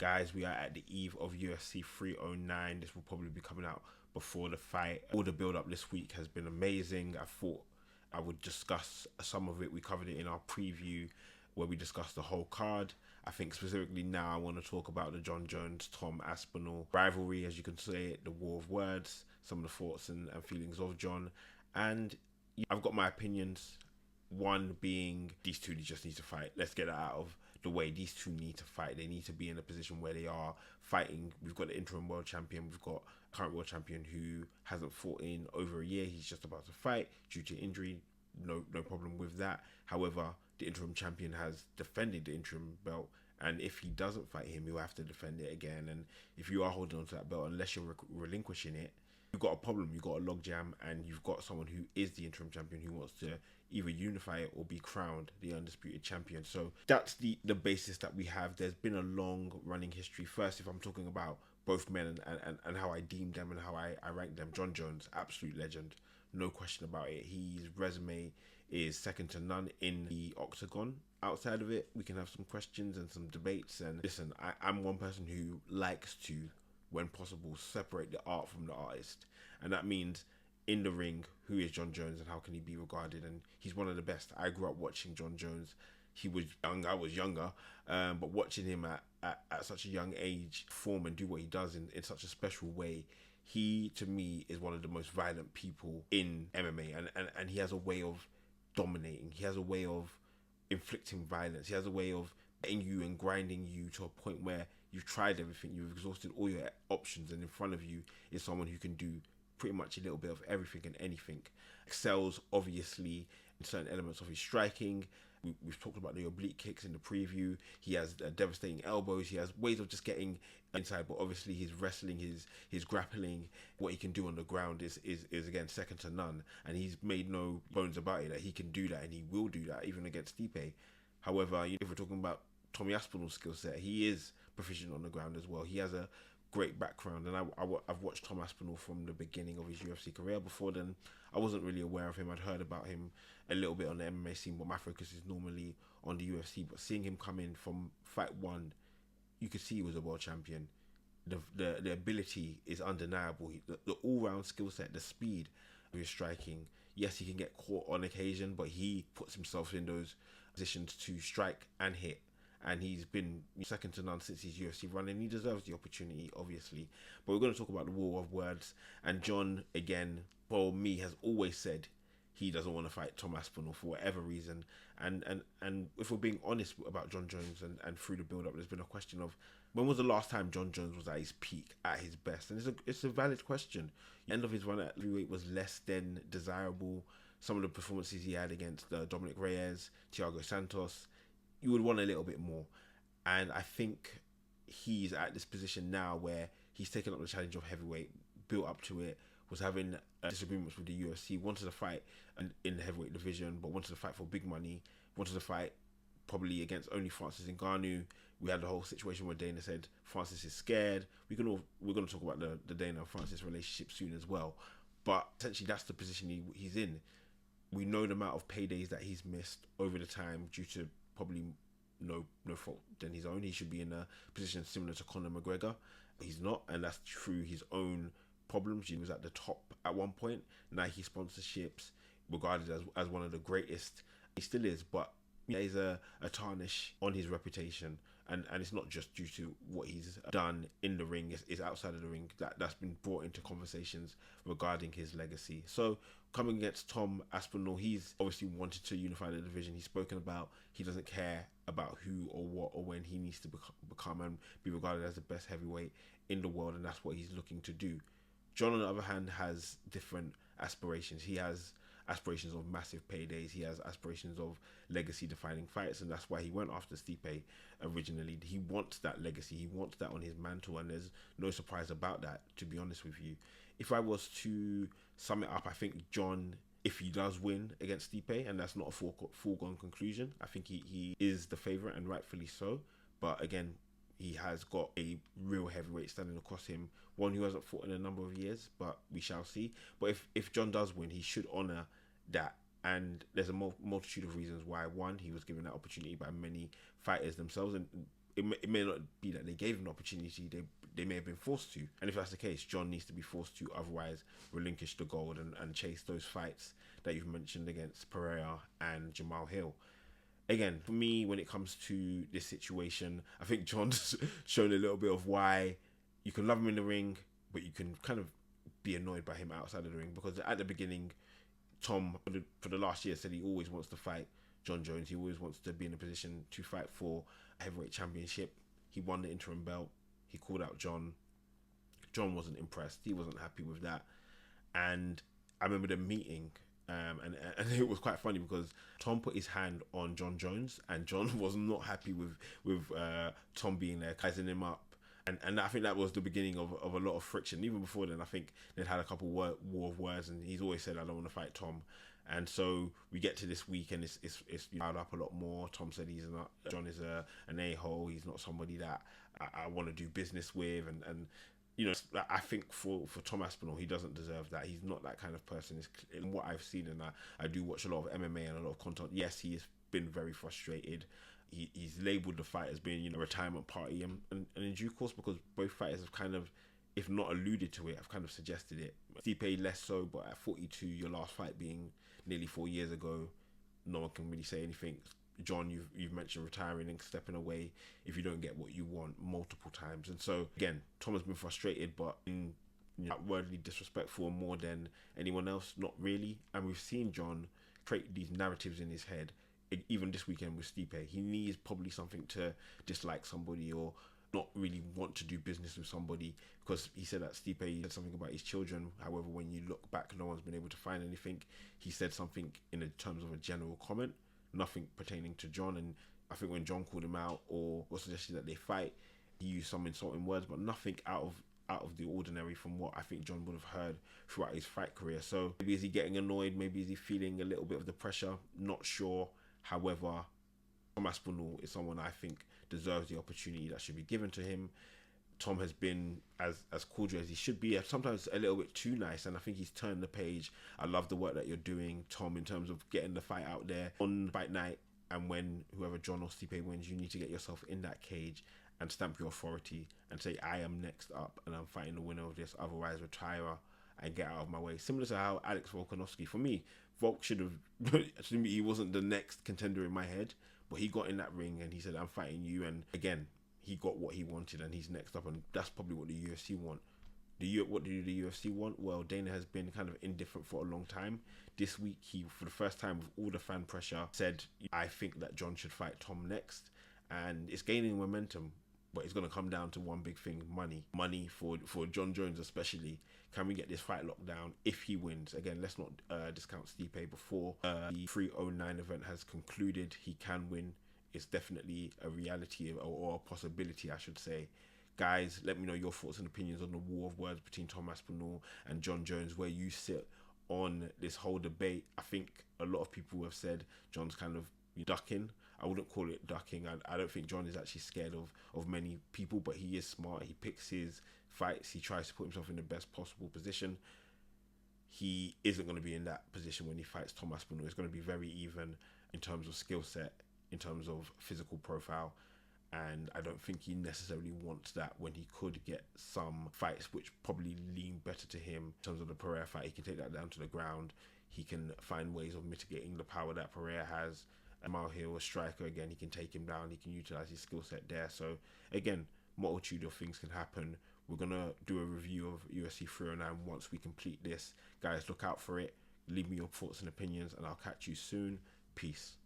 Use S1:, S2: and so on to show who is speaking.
S1: Guys, we are at the eve of UFC 309. This will probably be coming out before the fight. All the build up this week has been amazing. I thought I would discuss some of it. We covered it in our preview where we discussed the whole card. I think specifically now I want to talk about the Jon Jones-Tom Aspinall rivalry, as you can say it, the war of words, some of the thoughts and feelings of Jon. And I've got my opinions. One being these two just need to fight. Let's get it out of the way. These two need to fight. They need to be in a position where they are fighting. We've got the interim world champion. We've got a current world champion who hasn't fought in over a year. He's just about to fight due to injury. No problem with that. However, the interim champion has defended the interim belt, and if he doesn't fight him, he'll have to defend it again. And if you are holding on to that belt, unless you're relinquishing it, you've got a problem. You've got a logjam, and you've got someone who is the interim champion who wants to either unify it or be crowned the undisputed champion. So that's the basis that we have. There's been a long running history. First, if I'm talking about both men and how I deem them and how I rank them, Jon Jones, absolute legend, no question about it. His resume is second to none in the octagon. Outside of it, we can have some questions and some debates. And listen, I'm one person who likes to, when possible, separate the art from the artist. And that means in the ring, who is Jon Jones and how can he be regarded? And he's one of the best. I grew up watching Jon Jones. He was young, I was younger, but watching him at such a young age perform and do what he does in such a special way, he, to me, is one of the most violent people in MMA. And he has a way of dominating. He has a way of inflicting violence. He has a way of getting you and grinding you to a point where you've tried everything, you've exhausted all your options, and in front of you is someone who can do pretty much a little bit of everything and anything. Excels, obviously, in certain elements of his striking. We've talked about the oblique kicks in the preview. He has devastating elbows. He has ways of just getting inside, but obviously his wrestling, his grappling, what he can do on the ground is again second to none. And he's made no bones about it that he can do that, and he will do that even against Stipe. However, if we're talking about Tommy Aspinall's skill set, he is proficient on the ground as well. He has a great background, and I've watched Tom Aspinall from the beginning of his UFC career. Before then, I wasn't really aware of him. I'd heard about him a little bit on the MMA scene, but my focus is normally on the UFC. But seeing him come in from fight one, you could see he was a world champion. The ability is undeniable. The all-round skill set, the speed of his striking. Yes, he can get caught on occasion, but he puts himself in those positions to strike and hit. And he's been second to none since his UFC run, and he deserves the opportunity, obviously. But we're going to talk about the war of words. And Jon, again, for me, has always said he doesn't want to fight Tom Aspinall for whatever reason. And if we're being honest about Jon Jones and through the build-up, there's been a question of when was the last time Jon Jones was at his peak, at his best? And it's a valid question. The end of his run at heavyweight was less than desirable. Some of the performances he had against Dominic Reyes, Thiago Santos, you would want a little bit more. And I think he's at this position now where he's taken up the challenge of heavyweight, built up to it, was having disagreements with the UFC, wanted to fight in the heavyweight division, but wanted to fight for big money, wanted to fight probably against only Francis Ngannou. We had the whole situation where Dana said Francis is scared. We're going to talk about the Dana and Francis relationship soon as well. But essentially that's the position he's in. We know the amount of paydays that he's missed over the time due to probably no fault than his own. He should be in a position similar to Conor McGregor. He's not, and that's through his own problems. He was at the top at one point. Nike sponsorships, regarded as one of the greatest. He still is, but there is a tarnish on his reputation, and it's not just due to what he's done in the ring, it's outside of the ring that's been brought into conversations regarding his legacy. So coming against Tom Aspinall, he's obviously wanted to unify the division. He's spoken about he doesn't care about who or what or when he needs to become and be regarded as the best heavyweight in the world, and that's what he's looking to do. Jon, on the other hand, has different aspirations. He has aspirations of massive paydays. He has aspirations of legacy-defining fights, and that's why he went after Stipe originally. He wants that legacy. He wants that on his mantle, and there's no surprise about that, to be honest with you. If I was to sum it up, I think Jon, if he does win against Stipe, and that's not a foregone conclusion, I think he is the favourite, and rightfully so. But again, he has got a real heavyweight standing across him, one who hasn't fought in a number of years, but we shall see. But if Jon does win, he should honour that. And there's a multitude of reasons why. One, he was given that opportunity by many fighters themselves, and it may not be that they gave him an opportunity, they may have been forced to. And if that's the case, John needs to be forced to otherwise relinquish the gold and chase those fights that you've mentioned against Pereira and Jamal Hill. Again, for me, when it comes to this situation, I think John's shown a little bit of why you can love him in the ring, but you can kind of be annoyed by him outside of the ring, because at the beginning, Tom, for the last year, said he always wants to fight John Jones. He always wants to be in a position to fight for a heavyweight championship. He won the interim belt. He called out John. John wasn't impressed. He wasn't happy with that. And I remember them meeting, and it was quite funny because Tom put his hand on John Jones, and John was not happy with Tom being there, sizing him up. And I think that was the beginning of a lot of friction. Even before then, I think they'd had a couple war of words, and he's always said, I don't want to fight Tom. And so we get to this week, and it's piled up a lot more. Tom said John is an a-hole. He's not somebody that I want to do business with. And you know, I think for Tom Aspinall, he doesn't deserve that. He's not that kind of person. In what I've seen, and I do watch a lot of MMA and a lot of content. Yes, he has been very frustrated. He's labelled the fight as being, you know, a retirement party, and in due course, because both fighters have kind of, if not alluded to it, have kind of suggested it. Stipe less so, but at 42, your last fight being nearly 4 years ago, no one can really say anything. John, you've mentioned retiring and stepping away if you don't get what you want multiple times. And so again, Tom has been frustrated, but in, you know, outwardly disrespectful more than anyone else, not really. And we've seen John create these narratives in his head. Even this weekend with Stipe, he needs probably something to dislike somebody or not really want to do business with somebody, because he said that Stipe said something about his children. However, when you look back, no one's been able to find anything. He said something in terms of a general comment, nothing pertaining to John. And I think when John called him out or suggested that they fight, he used some insulting words, but nothing out of the ordinary from what I think John would have heard throughout his fight career. So maybe is he getting annoyed? Maybe is he feeling a little bit of the pressure? Not sure. However, Tom Aspinall is someone I think deserves the opportunity that should be given to him. Tom has been as cordial as he should be, sometimes a little bit too nice, and I think he's turned the page. I love the work that you're doing, Tom, in terms of getting the fight out there on fight night, and when whoever John or Stipe wins, you need to get yourself in that cage and stamp your authority and say, I am next up and I'm fighting the winner of this, otherwise retire and get out of my way. Similar to how Alex Volkanovski, for me, Volk should have, he wasn't the next contender in my head, but he got in that ring and he said, I'm fighting you. And again, he got what he wanted and he's next up. And that's probably what the UFC want. What do the UFC want? Well, Dana has been kind of indifferent for a long time. This week, he, for the first time with all the fan pressure, said, I think that John should fight Tom next. And it's gaining momentum. But it's going to come down to one big thing, money. Money for John Jones especially. Can we get this fight locked down if he wins? Again, let's not discount Stipe before the 309 event has concluded. He can win. It's definitely a reality or a possibility, I should say. Guys, let me know your thoughts and opinions on the war of words between Tom Aspinall and John Jones, where you sit on this whole debate. I think a lot of people have said John's kind of ducking. I wouldn't call it ducking. I don't think John is actually scared of many people, but he is smart. He picks his fights. He tries to put himself in the best possible position. He isn't going to be in that position when he fights Tom Aspinall. It's going to be very even in terms of skill set, in terms of physical profile. And I don't think he necessarily wants that when he could get some fights which probably lean better to him. In terms of the Pereira fight, he can take that down to the ground. He can find ways of mitigating the power that Pereira has. Jamal Hill, a striker, again, he can take him down. He can utilize his skill set there. So again, multitude of things can happen. We're going to do a review of UFC 309 once we complete this. Guys, look out for it. Leave me your thoughts and opinions, and I'll catch you soon. Peace.